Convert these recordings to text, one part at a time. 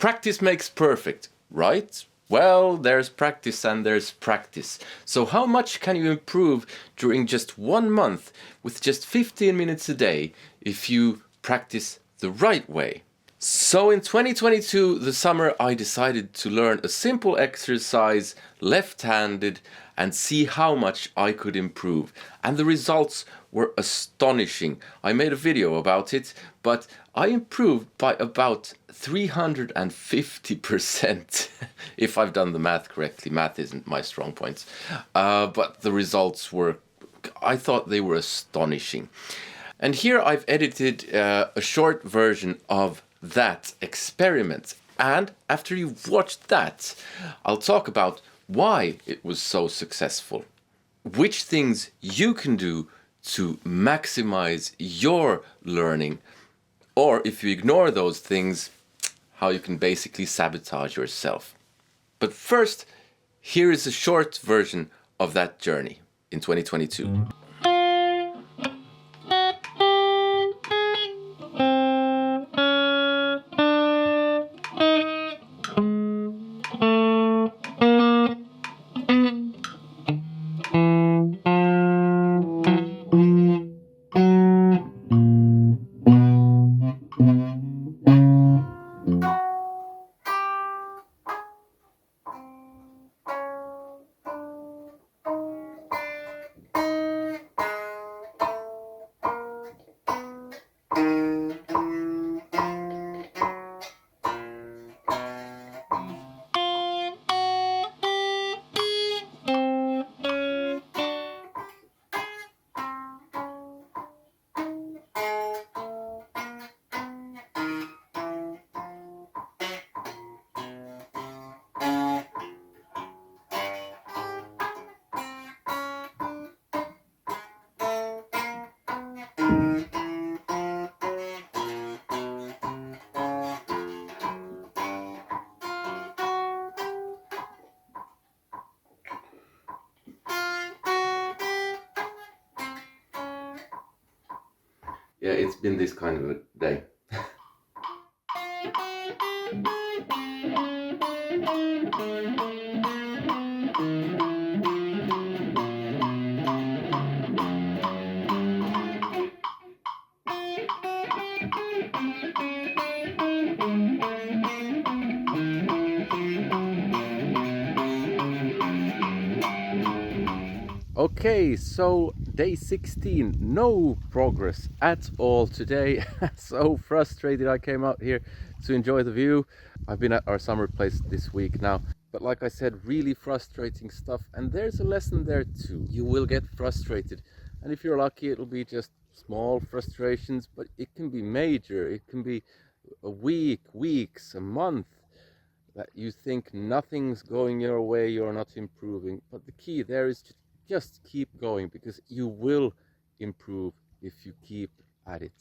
Practice makes perfect, right? Well, there's practice and there's practice. So how much can you improve during just 1 month with just 15 minutes a day if you practice the right way? So in 2022, the summer, I decided to learn a simple exercise left-handed and see how much I could improve. And the results were astonishing. I made a video about it, but I improved by about 350%, if I've done the math correctly. Math isn't my strong point. But the results were, I thought they were astonishing. And here I've edited a short version of that experiment. And after you've watched that, I'll talk about why it was so successful, which things you can do to maximize your learning, or if you ignore those things, how you can basically sabotage yourself. But first, here is a short version of that journey in 2022. Yeah, it's been this kind of a day. Okay, so day 16, no progress at all today. So frustrated. I came out here to enjoy the view. I've been at our summer place this week now, but like I said, really frustrating stuff. And there's a lesson there too. You will get frustrated, and if you're lucky, it'll be just small frustrations, but it can be major. It can be a week, weeks, a month, that you think nothing's going your way, you're not improving. But the key there is to just keep going, because you will improve if you keep at it.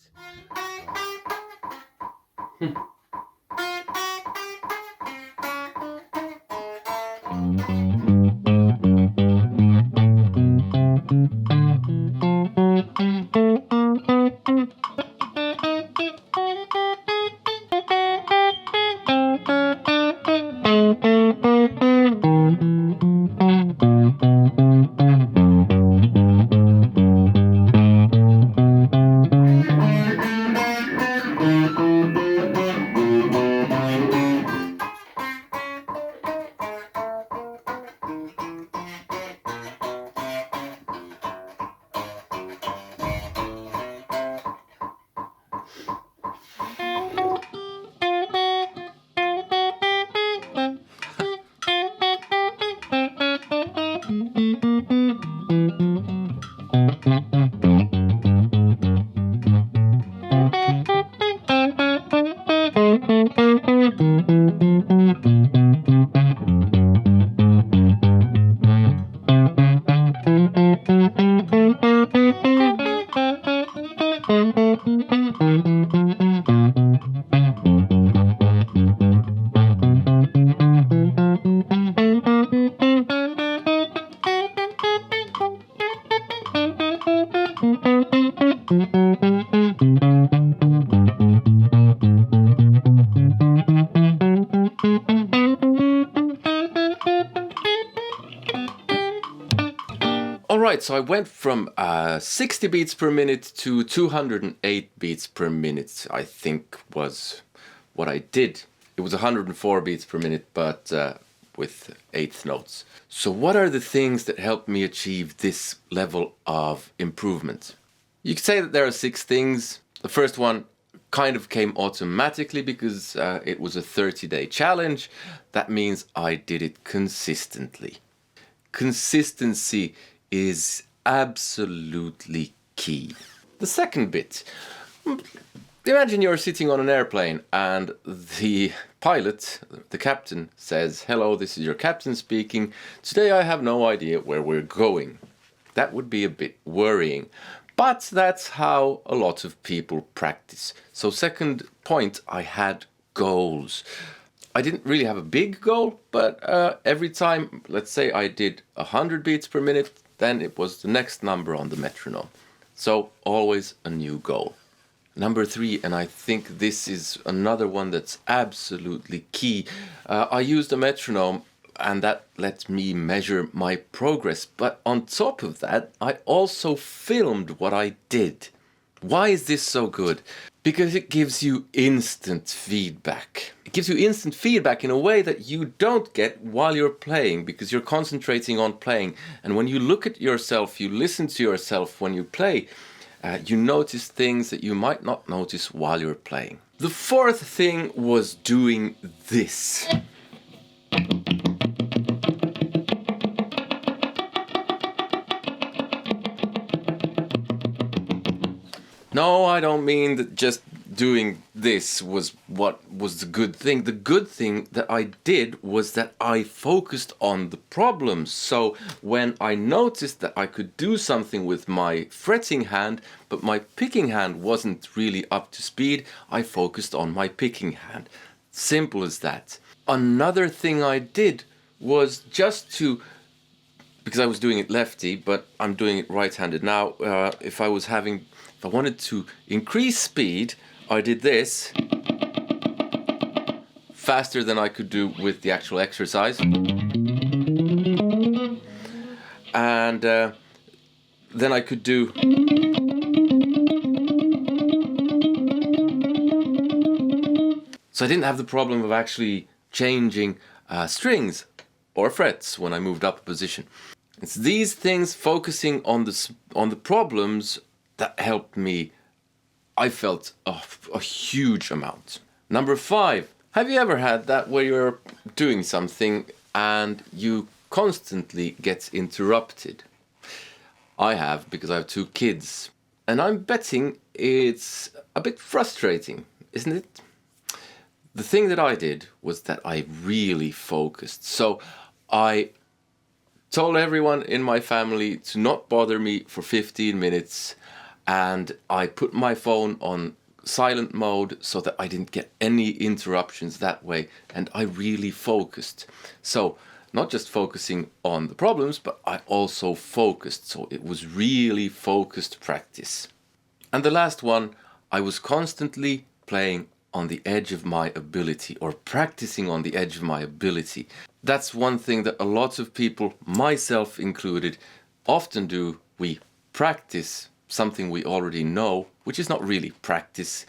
Alright, so I went from 60 beats per minute to 208 beats per minute, I think was what I did. It was 104 beats per minute, but with eighth notes. So what are the things that helped me achieve this level of improvement? You could say that there are 6 things. The first one kind of came automatically because it was a 30-day challenge. That means I did it consistently. Consistency is absolutely key. The second bit. Imagine you're sitting on an airplane and the pilot, the captain, says, "Hello, this is your captain speaking. Today I have no idea where we're going." That would be a bit worrying. But that's how a lot of people practice. So second point, I had goals. I didn't really have a big goal, but every time, let's say I did 100 beats per minute, then it was the next number on the metronome. So always a new goal. Number 3, and I think this is another one that's absolutely key. I used a metronome and that lets me measure my progress. But on top of that, I also filmed what I did. Why is this so good? Because it gives you instant feedback. It gives you instant feedback in a way that you don't get while you're playing, because you're concentrating on playing. And when you look at yourself, you listen to yourself when you play, you notice things that you might not notice while you're playing. The fourth thing was doing this. No, I don't mean that just doing this was what was the good thing. The good thing that I did was that I focused on the problems. So when I noticed that I could do something with my fretting hand, but my picking hand wasn't really up to speed, I focused on my picking hand. Simple as that. Another thing I did was just to, because I was doing it lefty, but I'm doing it right-handed now, if I wanted to increase speed, I did this faster than I could do with the actual exercise. And then I could do... So I didn't have the problem of actually changing strings or frets when I moved up a position. It's these things, focusing on the problems, that helped me. I felt a huge amount. Number 5. Have you ever had that where you're doing something and you constantly get interrupted? I have, because I have 2 kids. And I'm betting it's a bit frustrating, isn't it? The thing that I did was that I really focused. So I told everyone in my family to not bother me for 15 minutes. And I put my phone on silent mode so that I didn't get any interruptions that way. And I really focused. So not just focusing on the problems, but I also focused. So it was really focused practice. And the last one, I was constantly playing on the edge of my ability, or practicing on the edge of my ability. That's one thing that a lot of people, myself included, often do. We practice something we already know, which is not really practice.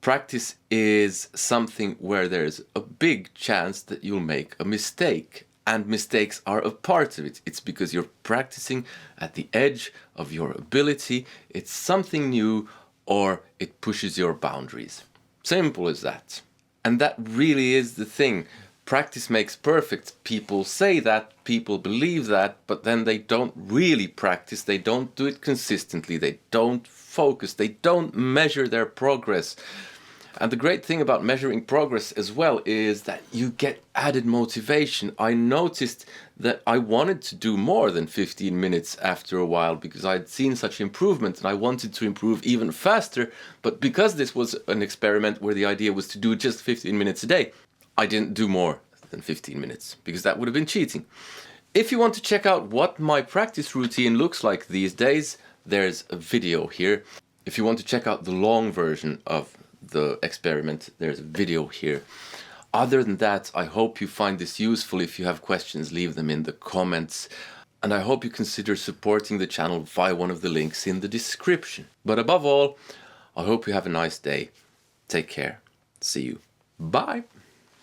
Practice is something where there's a big chance that you'll make a mistake. And mistakes are a part of it. It's because you're practicing at the edge of your ability. It's something new, or it pushes your boundaries. Simple as that. And that really is the thing. Practice makes perfect. People say that, people believe that, but then they don't really practice. They don't do it consistently. They don't focus. They don't measure their progress. And the great thing about measuring progress as well is that you get added motivation. I noticed that I wanted to do more than 15 minutes after a while, because I'd seen such improvement and I wanted to improve even faster. But because this was an experiment where the idea was to do just 15 minutes a day, I didn't do more than 15 minutes, because that would have been cheating. If you want to check out what my practice routine looks like these days, there's a video here. If you want to check out the long version of the experiment, there's a video here. Other than that, I hope you find this useful. If you have questions, leave them in the comments. And I hope you consider supporting the channel via one of the links in the description. But above all, I hope you have a nice day. Take care. See you. Bye.